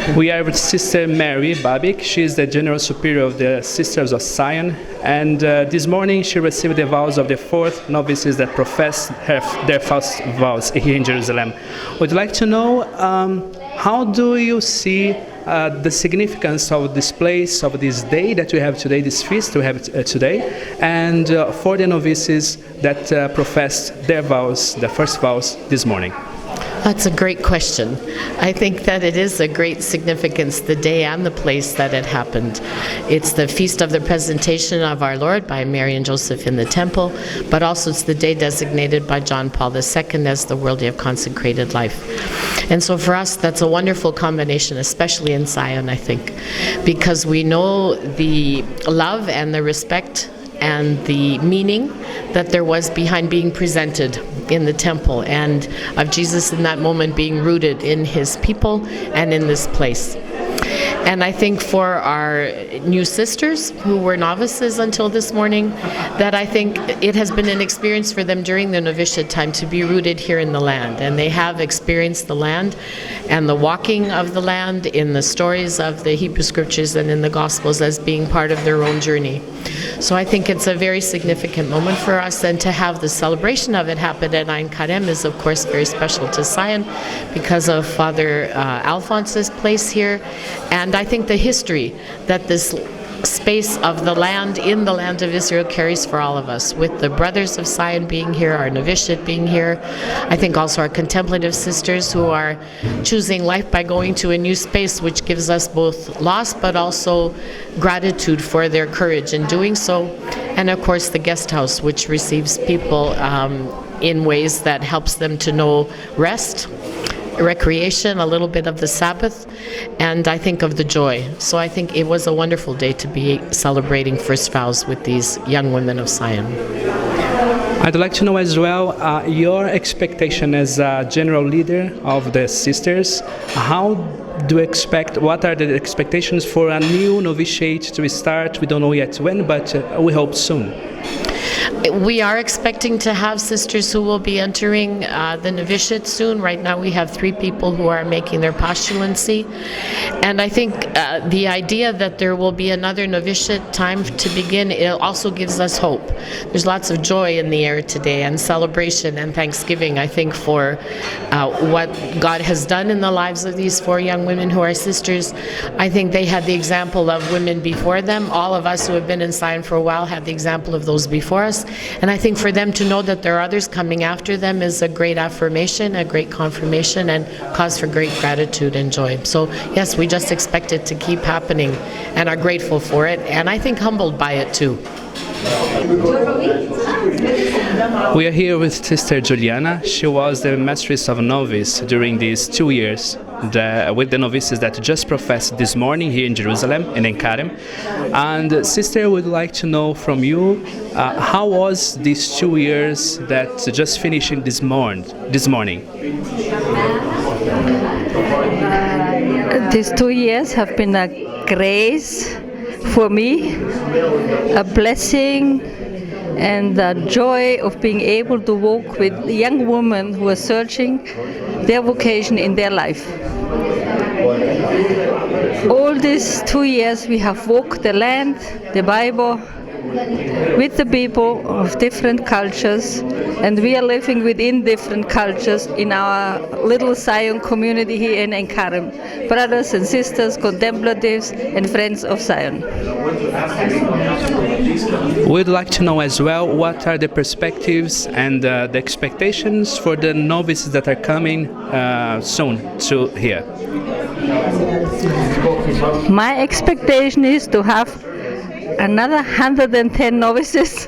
We are with Sister Mary Babik. She is the General Superior of the Sisters of Zion. And this morning she received the vows of the 4th novices that profess their first vows here in Jerusalem. Would like to know how do you see the significance of this place, of this day that we have today, this feast we have today, and for the novices that professed their vows, their first vows this morning? That's a great question. I think that it is a great significance, the day and the place that it happened. It's the feast of the presentation of our Lord by Mary and Joseph in the temple, but also it's the day designated by John Paul II as the World Day of Consecrated Life. And so for us, that's a wonderful combination, especially in Zion, I think, because we know the love and the respect and the meaning that there was behind being presented in the temple, and of Jesus in that moment being rooted in his people and in this place. And I think for our new sisters who were novices until this morning, that I think it has been an experience for them during the novitiate time to be rooted here in the land. And they have experienced the land and the walking of the land in the stories of the Hebrew Scriptures and in the Gospels as being part of their own journey. So I think it's a very significant moment for us, and to have the celebration of it happen at Ein Karem is of course very special to Zion because of Father Alphonse's place here, and I think the history that this space of the land in the land of Israel carries for all of us, with the brothers of Zion being here, our novitiate being here. I think also our contemplative sisters who are choosing life by going to a new space, which gives us both loss but also gratitude for their courage in doing so. And of course the guest house, which receives people in ways that helps them to know rest, recreation, a little bit of the Sabbath, and I think of the joy. So I think it was a wonderful day to be celebrating first vows with these young women of Zion. I'd like to know as well your expectation as a general leader of the sisters. How do you expect, what are the expectations for a new novitiate to start? We don't know yet when, but we hope soon. We are expecting to have sisters who will be entering the novitiate soon. Right now we have 3 people who are making their postulancy. And I think the idea that there will be another novitiate time to begin, it also gives us hope. There's lots of joy in the air today, and celebration and thanksgiving, I think, for what God has done in the lives of these 4 young women who are sisters. I think they had the example of women before them. All of us who have been in Zion for a while had the example of those before us. And I think for them to know that there are others coming after them is a great affirmation, a great confirmation, and cause for great gratitude and joy. So yes, we just expect it to keep happening and are grateful for it, and I think humbled by it too. We are here with Sister Juliana. She was the mistress of novice during these 2 years with the novices that just professed this morning here in Jerusalem, in Ein Karem. And Sister would like to know from you, how was these 2 years that just finishing this morning? These 2 years have been a grace for me, a blessing and the joy of being able to walk with young women who are searching their vocation in their life. All these 2 years we have walked the land, the Bible, with the people of different cultures, and we are living within different cultures in our little Zion community here in Ein Karem. Brothers and sisters, contemplatives and friends of Zion. We'd like to know as well what are the perspectives and the expectations for the novices that are coming soon to here. My expectation is to have another 110 novices,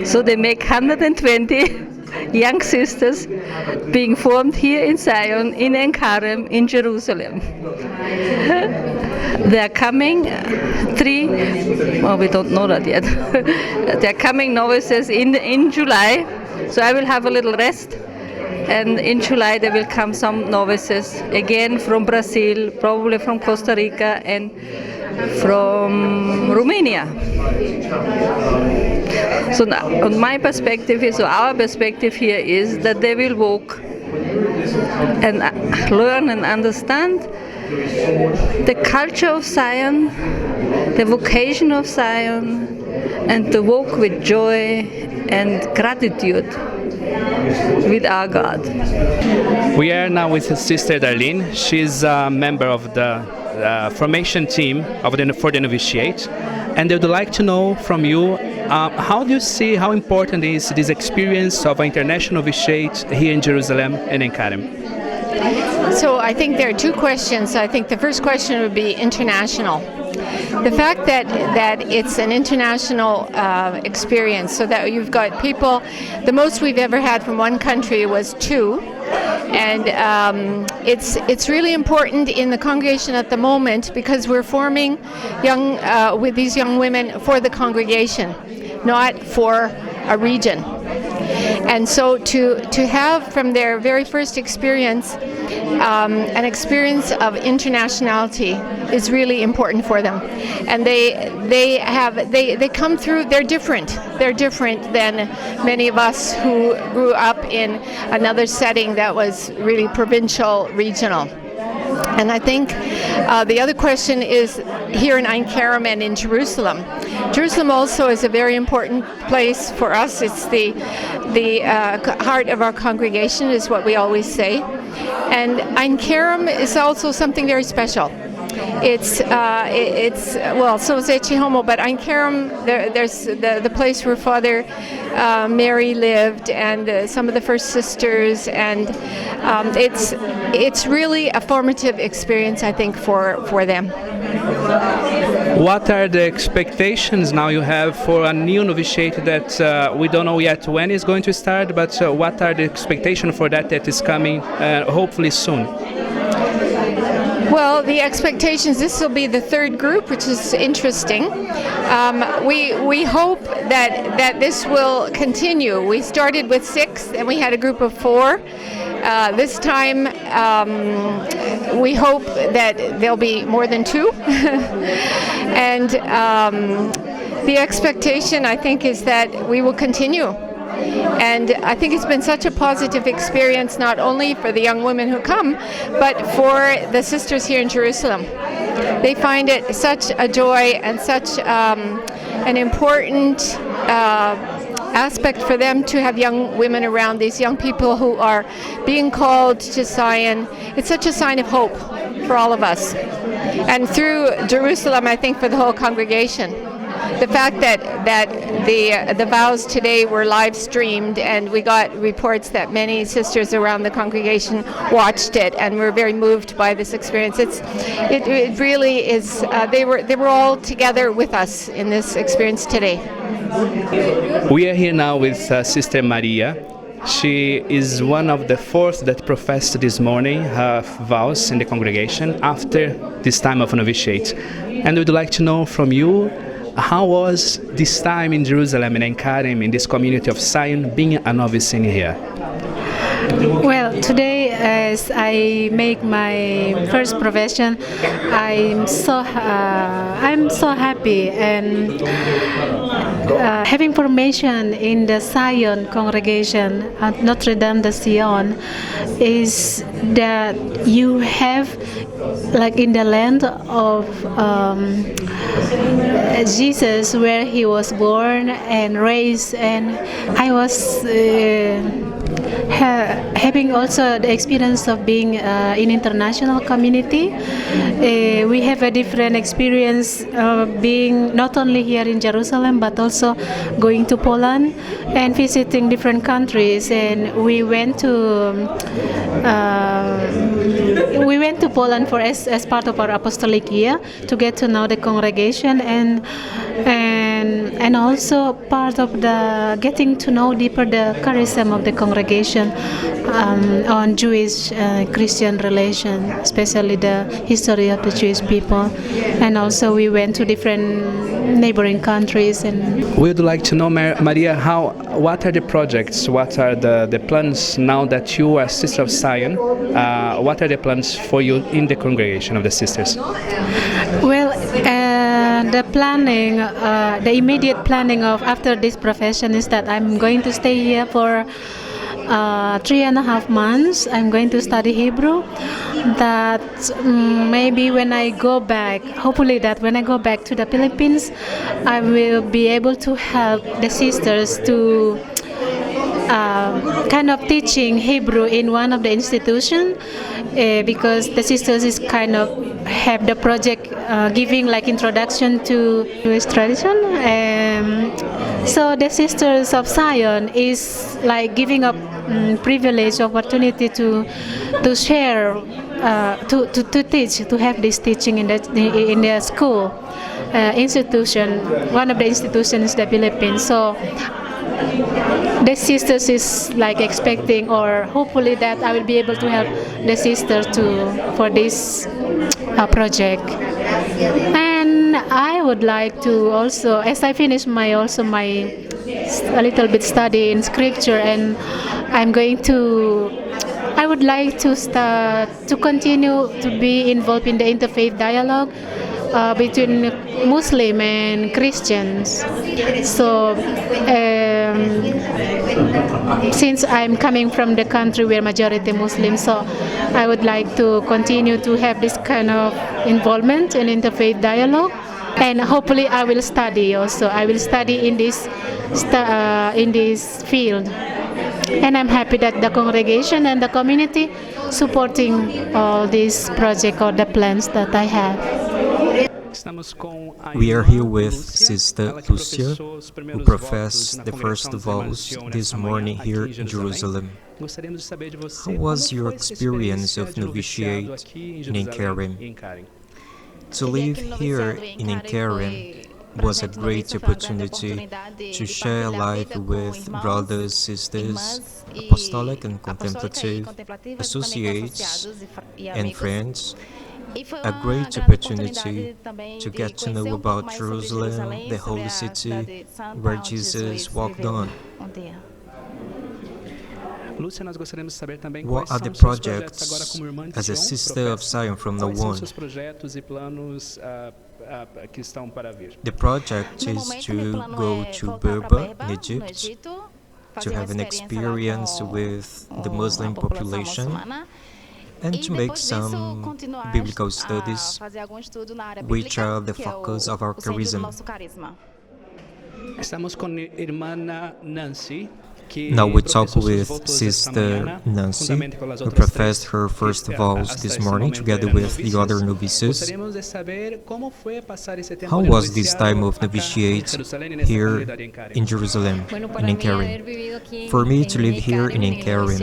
so they make 120 young sisters being formed here in Zion, in Ein Karem, in Jerusalem. They are coming 3, we don't know that yet. They are coming novices in July, so I will have a little rest. And in July there will come some novices again from Brazil, probably from Costa Rica and from Romania. So on my perspective is, or our perspective here is that they will walk and learn and understand the culture of Zion, the vocation of Zion, and to walk with joy and gratitude with our God. We are now with Sister Darlene. She's a member of the formation team for the novitiate, and they would like to know from you, how do you see how important is this experience of an international novitiate here in Jerusalem and in Karem? So I think there are two questions. I think the first question would be international. The fact that it's an international experience, so that you've got people, the most we've ever had from one country was 2, and it's really important in the congregation at the moment because we're forming with these young women for the congregation, not for a region. And so to have from their very first experience an experience of internationality is really important for them. And they come through, they're different than many of us who grew up in another setting that was really provincial, regional. And I think the other question is here in Ein Kerem and in Jerusalem. Jerusalem also is a very important place for us. It's the heart of our congregation, is what we always say. And Ein Kerem is also something very special. It's well, so is Echi Homo, but Ein Kerem, there's the place where Father Mary lived, and some of the first sisters, and it's really a formative experience, I think, for them. What are the expectations now you have for a new novitiate that we don't know yet when it's going to start, but what are the expectations for that is coming hopefully soon? Well, the expectations, this will be the third group, which is interesting. We hope that this will continue. We started with 6 and we had a group of 4. This time we hope that there'll be more than 2. And the expectation, I think, is that we will continue. And I think it's been such a positive experience, not only for the young women who come, but for the sisters here in Jerusalem. They find it such a joy and such an important aspect for them to have young women around, these young people who are being called to Zion. It's such a sign of hope for all of us. And through Jerusalem, I think for the whole congregation. The fact that the vows today were live streamed, and we got reports that many sisters around the congregation watched it and were very moved by this experience. It really is. They were all together with us in this experience today. We are here now with Sister Maria. She is one of the 4th that professed this morning her vows in the congregation after this time of novitiate. And we'd like to know from you, how was this time in Jerusalem and in Karem, in this community of Zion, being a novice in here? Well, today as I make my first profession, I'm so happy, and having formation in the Zion congregation at Notre Dame de Sion is that you have, like in the land of Jesus, where he was born and raised, and I was having also the experience of being in international community. We have a different experience being not only here in Jerusalem but also going to Poland and visiting different countries. And we went to Poland as part of our apostolic year to get to know the congregation, and also part of the getting to know deeper the charism of the congregation on Jewish Christian relation, especially the history of the Jewish people. And also we went to different neighboring countries. And we would like to know, Maria, what are the projects, what are the plans now that you are Sister of Zion? What are the plans for you in the congregation of the sisters? Well, the planning, the immediate planning of after this profession is that I'm going to stay here for 3.5 months. I'm going to study Hebrew. That maybe when I go back, hopefully that when I go back to the Philippines, I will be able to help the sisters to kind of teaching Hebrew in one of the institution, because the sisters is kind of have the project giving like introduction to Jewish tradition. So the Sisters of Zion is like giving up privilege opportunity to share, to teach, to have this teaching in the school institution. One of the institutions in the Philippines. So the sisters is like expecting, or hopefully that I will be able to help the sister for this project. And I would like to also, as I finish my a little bit study in scripture, and I would like to start to continue to be involved in the interfaith dialogue between Muslim and Christians. So since I'm coming from the country where majority Muslims, so I would like to continue to have this kind of involvement in interfaith dialogue, and hopefully I will study also. I will study in this field, and I'm happy that the congregation and the community supporting all this project or the plans that I have. We are here with Sister Lucia, who professed the first vows this morning here in Jerusalem. How was your experience of novitiate in Inkarim? To live here in Inkarim was a great opportunity to share life with brothers, sisters, apostolic and contemplative, associates, and friends. A great opportunity to get to know about Jerusalem, the holy city where Jesus walked on. What are the projects as a sister of Zion from now on? The project is to go to Berber in Egypt, to have an experience with the Muslim population, and to make some biblical studies, which are the focus of our charisma. Now we talk with Sister Nancy, who professed her first vows this morning together with the other novices. How was this time of novitiate here in Jerusalem, in Inkarim? For me to live here in Inkarim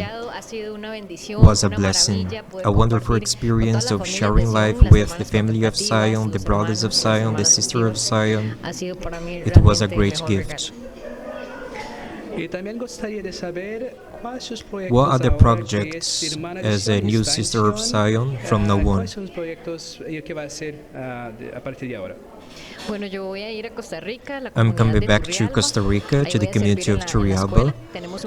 was a blessing, a wonderful experience of sharing life with the family of Zion, the brothers of Zion, the sister of Zion. It was a great gift. What are the projects as a new sister of Zion from now on? I'm coming back to Costa Rica, to the community of Turrialba.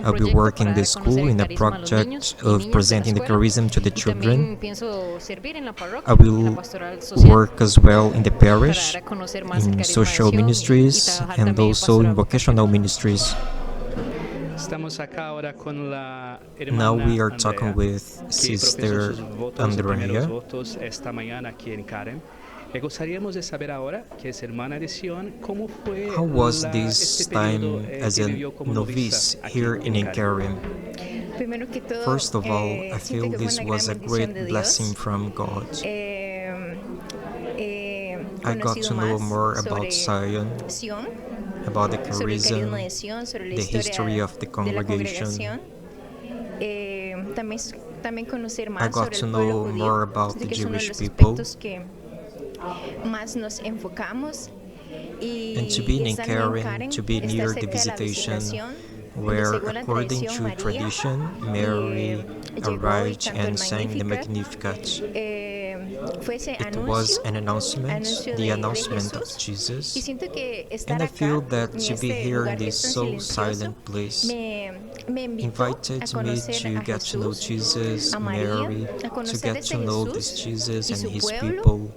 I'll be working in the school in a project of presenting the charism to the children. I will work as well in the parish, in social ministries, and also in vocational ministries. Now we are talking with Sister Andrea. How was this time as a novice here in Inkarim? First of all, I feel this was a great blessing from God. I got to know more about Zion, about the charism, the history of the congregation. I got to know more about the Jewish people. And to be in Inkarim, to be near the visitation, where, according to tradition, Mary arrived and sang the Magnificat. It was an announcement, the announcement of Jesus, and I feel that to be here in this so silent place invited me to get to know Jesus, Mary, to get to know this Jesus and his people.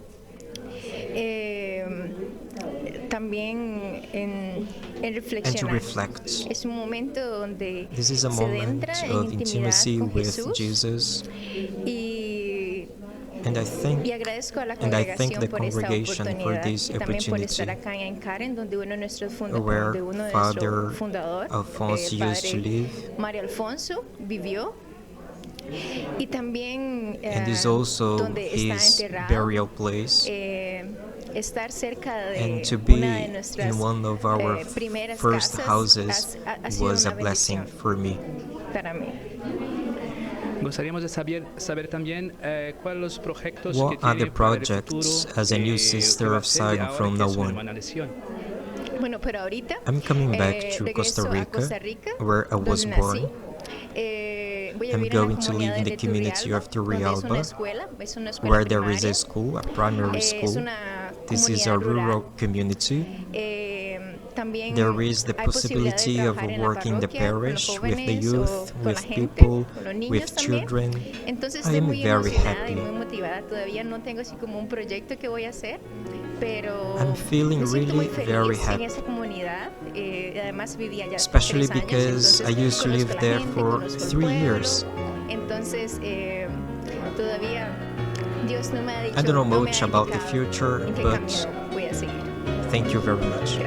and to reflect. This is a moment of intimacy with Jesus, and I thank the congregation for this opportunity, where Father Alfonso used to live, and is also his burial place, and to be in one of our first houses was a blessing for me. Gostaríamos de saber también cuáles los proyectos que What are the tiene para el projects futuro, as a new sister of Zion from now on? I'm coming back to Costa Rica, where I was born. I'm going to live in the community of Turrialba, where there is a school, a primary school. This is a rural community. There is the possibility of working in the parish with the youth, with people, with children. I am very happy. I'm feeling really very happy, especially because I used to live there for 3 years. I don't know much about the future, but thank you very much.